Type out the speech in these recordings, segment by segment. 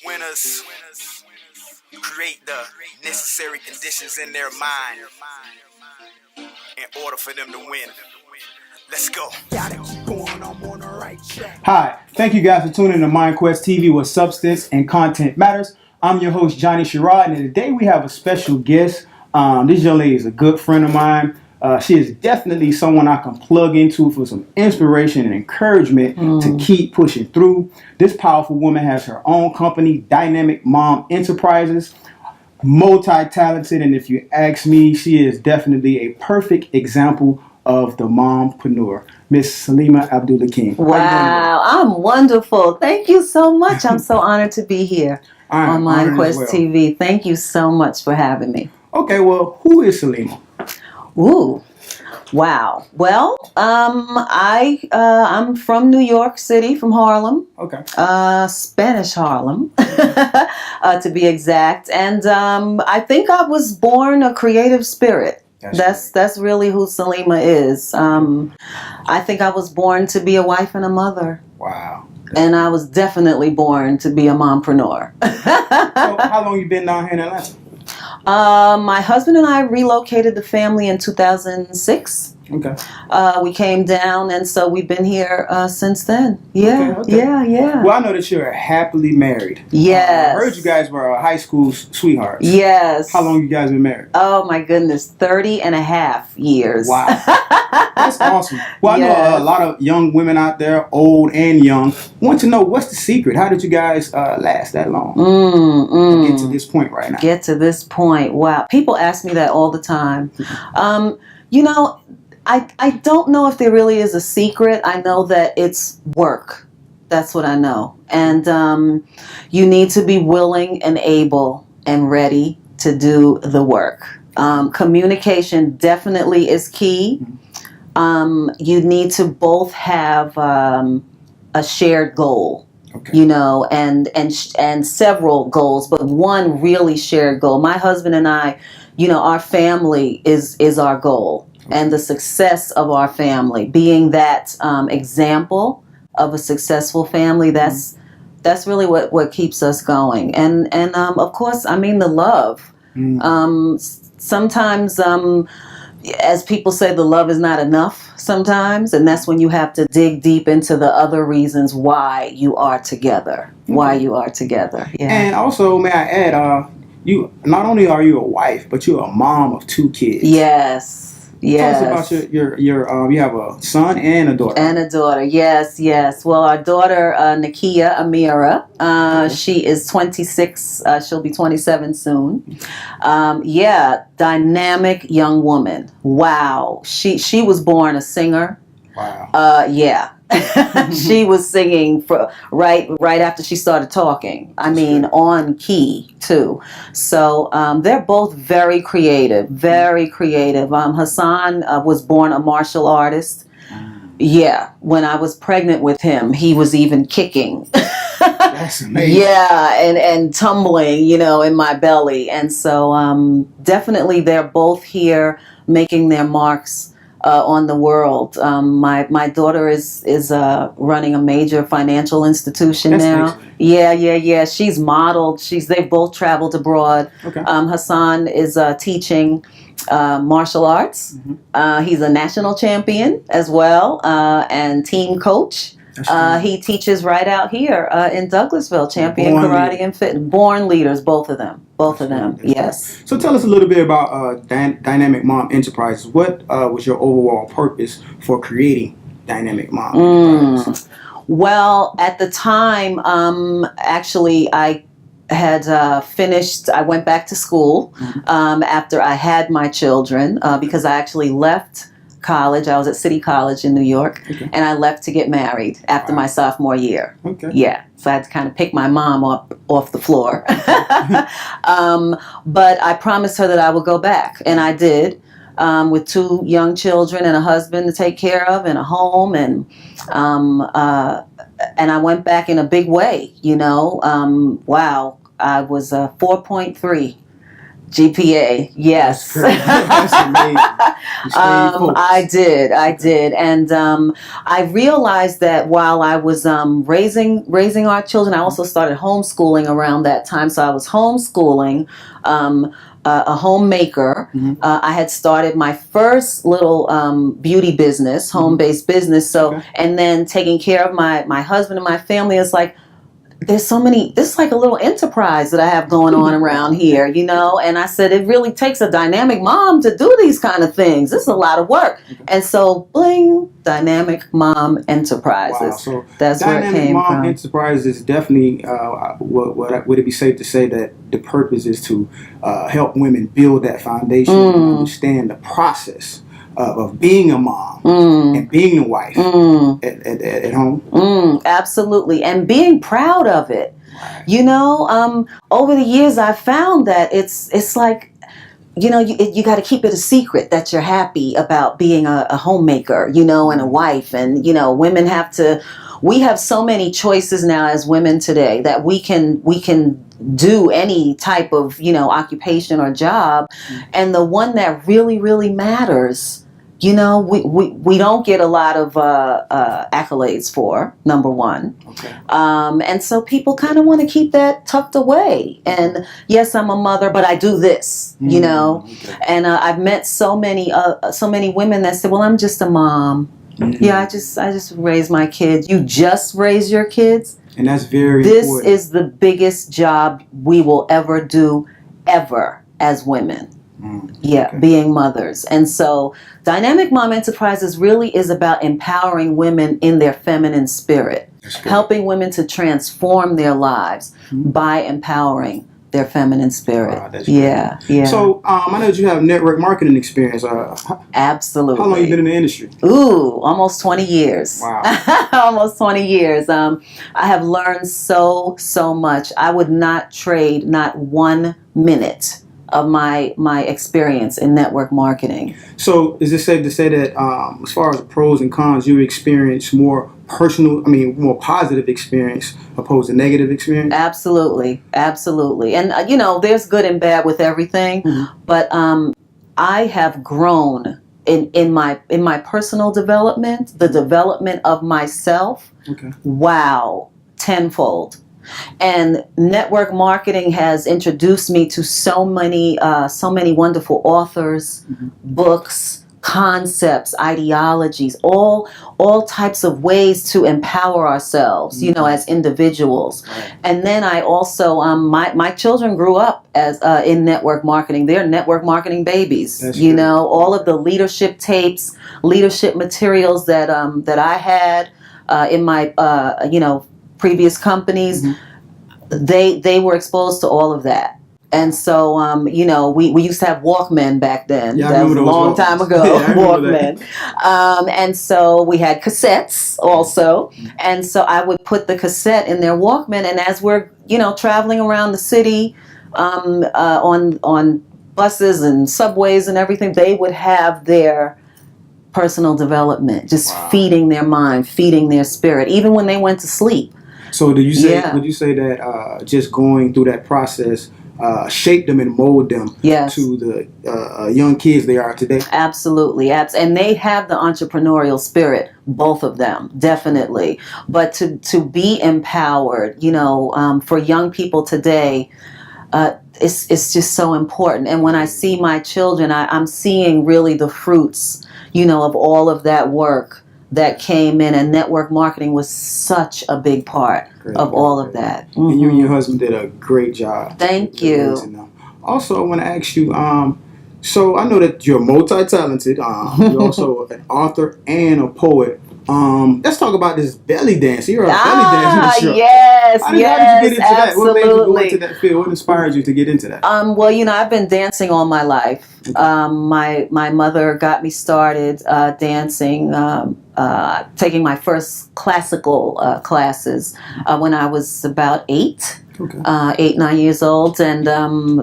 Winners create the necessary conditions in their mind in order for them to win. Let's go. Hi, thank you guys for tuning in to MindQwezt-TV, where substance and content matters. I'm your host, Sherrod, and today we have a special guest. This young lady is a good friend of mine. She is definitely someone I can plug into for some inspiration and encouragement to keep pushing through. This powerful woman has her own company, Dynamic Mom Enterprises, multi-talented, and if you ask me, she is definitely a perfect example of the mompreneur. Miss Salimah Abdullah-King. Wow, I'm wonderful. Thank you so much. I'm so honored to be here on MindQwezt-TV. Thank you so much for having me. Okay, well, who is Salimah? Ooh, wow. Well, I'm from New York City, from Harlem. Okay. Spanish Harlem, to be exact. And I think I was born a creative spirit. That's really who Salimah is. I think I was born to be a wife and a mother. Wow. And I was definitely born to be a mompreneur. So how long you been down here in Atlanta? My husband and I relocated the family in 2006. Okay. We came down, and so we've been here since then. Yeah, okay. Yeah. Well, I know that you're happily married. Yes. I heard you guys were high school sweethearts. Yes. How long you guys been married? Oh, my goodness, 30 and a half years. Wow. That's awesome. Well, I know a lot of young women out there, old and young, want to know what's the secret. How did you guys last that long to get to this point right now? Get to this point. Wow. People ask me that all the time. You know, I don't know if there really is a secret. I know that it's work. That's what I know. And you need to be willing and able and ready to do the work. Communication definitely is key. You need to both have a shared goal. Okay. You know, and several goals, but one really shared goal. My husband and I, you know, our family is our goal. And the success of our family, being that example of a successful family, that's really what keeps us going. And of course, I mean the love. Sometimes, as people say, the love is not enough sometimes, and that's when you have to dig deep into the other reasons why you are together. Why you are together. Yeah. And also, may I add, you not only are you a wife, but you're a mom of 2 kids. Yes. Yes. Tell us about your you have a son and a daughter. And a daughter, yes. Well, our daughter, Nakia Amira, she is 26. She'll be 27 soon. Dynamic young woman. Wow. She was born a singer. Wow. Yeah. She was singing right after she started talking. I mean, on key too. So they're both very creative. Hassan was born a martial artist. Yeah, when I was pregnant with him, he was even kicking. That's amazing. Yeah, and tumbling, you know, in my belly. And so definitely they're both here making their marks on the world. My daughter is running a major financial institution now. Excellent. Yeah. She's modeled. They've both traveled abroad. Okay. Hassan is teaching martial arts. He's a national champion as well, and team coach. He teaches right out here in Douglasville, champion karate and fitness. Born leaders, both of them. Yes. So tell us a little bit about Dynamic Mom Enterprises. What was your overall purpose for creating Dynamic Mom Enterprises? Well, at the time, actually, I had finished. I went back to school after I had my children because I actually left college. I was at City College in New York, and I left to get married after my sophomore year. Okay. Yeah, so I had to kind of pick my mom off the floor. But I promised her that I would go back, and I did, with 2 young children and a husband to take care of and a home, and I went back in a big way. You know, wow, I was 4.3. GPA, yes. That's amazing. You stayed focused. I did, and I realized that while I was raising our children, I also started homeschooling around that time. So I was homeschooling, a homemaker. I had started my first little beauty business, home-based business. So, and then taking care of my husband and my family is like, there's so many, this is like a little enterprise that I have going on around here, you know? And I said, it really takes a dynamic mom to do these kind of things. This is a lot of work. And so, bling, Dynamic Mom Enterprises. Wow. So that's where it came Dynamic Mom from. Enterprises is definitely, would it be safe to say that the purpose is to help women build that foundation and understand the process of being a mom and being a wife at home? Absolutely. And being proud of it. Right. You know, over the years, I found that it's like, you know, you got to keep it a secret that you're happy about being a homemaker, you know, and a wife. And, you know, women we have so many choices now as women today that we can do any type of, you know, occupation or job. And the one that really, really matters, you know, we don't get a lot of accolades for, number one. Okay. And so people kind of want to keep that tucked away. And yes, I'm a mother, but I do this, you know. Okay. And I've met so many women that say, well, I'm just a mom. Yeah, I just raise my kids. You just raise your kids? And that's very important. This is the biggest job we will ever do, ever, as women. Yeah, okay. Being mothers. And so Dynamic Mom Enterprises really is about empowering women in their feminine spirit, helping women to transform their lives by empowering their feminine spirit. Wow, that's yeah. So I know that you have network marketing experience. Absolutely. How long have you been in the industry? Ooh, almost 20 years. Wow. Almost 20 years. I have learned so much. I would not trade not 1 minute of my experience in network marketing. So is it safe to say that as far as the pros and cons, you experience more more positive experience opposed to negative experience? Absolutely. And you know, there's good and bad with everything, but I have grown in my personal development, the development of myself. Okay. Wow, tenfold. And network marketing has introduced me to so many wonderful authors, books, concepts, ideologies, all types of ways to empower ourselves, you know, as individuals. Right. And then I also, my children grew up as in network marketing. They're network marketing babies. That's you know, all of the leadership tapes, leadership materials that I had in my you know, previous companies, they were exposed to all of that. And so, you know, we used to have Walkmen back then. Yeah, that was a long time ago, Walkmen. And so we had cassettes also. And so I would put the cassette in their Walkman. And as we're, you know, traveling around the city on buses and subways and everything, they would have their personal development, just feeding their mind, feeding their spirit, even when they went to sleep. So would you say that just going through that process shape them and mold them to the young kids they are today? Absolutely. And they have the entrepreneurial spirit, both of them, definitely. But to be empowered, you know, for young people today, it's just so important. And when I see my children, I'm seeing really the fruits, you know, of all of that work that came in, and network marketing was such a big part of all of that. And you and your husband did a great job. Thank you. Also, I want to ask you, so I know that you're multi-talented. You're also an author and a poet. Let's talk about this belly dance. You're a belly dancer. Yes, how did you get into that? What made you go into that field? What inspired you to get into that? Well, you know, I've been dancing all my life. Okay. My mother got me started dancing, taking my first classical classes when I was about 8. Okay. 8, 9 years old, and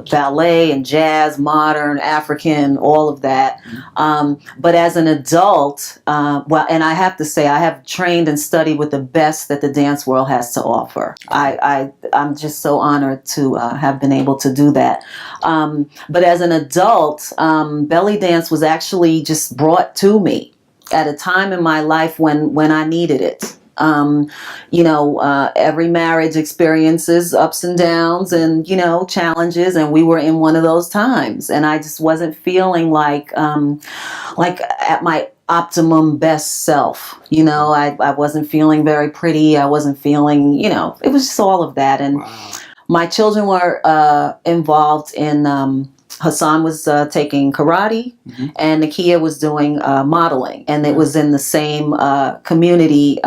ballet and jazz, modern, African, all of that. But as an adult, well, and I have to say, I have trained and studied with the best that the dance world has to offer. I'm just so honored to have been able to do that. But as an adult, belly dance was actually just brought to me at a time in my life when I needed it. Every marriage experiences ups and downs and, challenges. And we were in one of those times. And I just wasn't feeling like at my optimum best self. I wasn't feeling very pretty. I wasn't feeling, it was just all of that. And my children were involved in Hassan was taking karate, and Nakia was doing modeling, and it was in the same community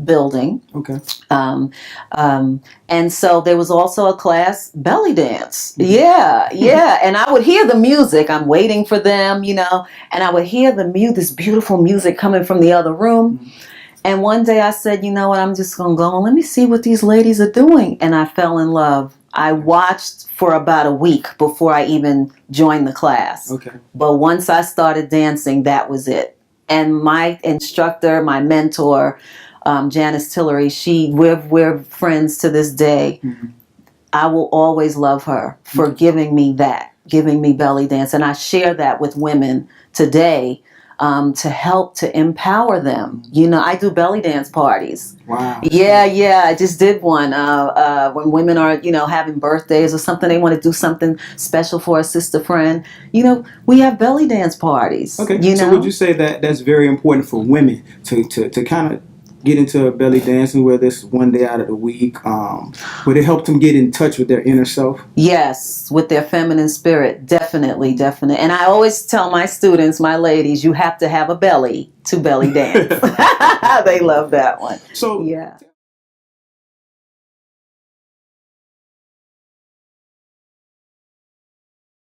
building. Okay. And so there was also a class belly dance. Yeah. And I would hear the music. I'm waiting for them, and I would hear this beautiful music coming from the other room. And one day I said, you know what, I'm just going to go and let me see what these ladies are doing. And I fell in love. I watched for about a week before I even joined the class. Okay. But once I started dancing, that was it. And my instructor, my mentor, Janice Tillery, we're friends to this day. I will always love her for giving me belly dance. And I share that with women today. To help to empower them. I do belly dance parties. Wow. Yeah. I just did one when women are, having birthdays or something. They want to do something special for a sister friend. We have belly dance parties. Okay. So would you say that that's very important for women to kind of get into belly dancing, whether it's one day out of the week? Would it help them get in touch with their inner self? Yes, with their feminine spirit. Definitely. And I always tell my students, my ladies, you have to have a belly to belly dance. They love that one. So yeah.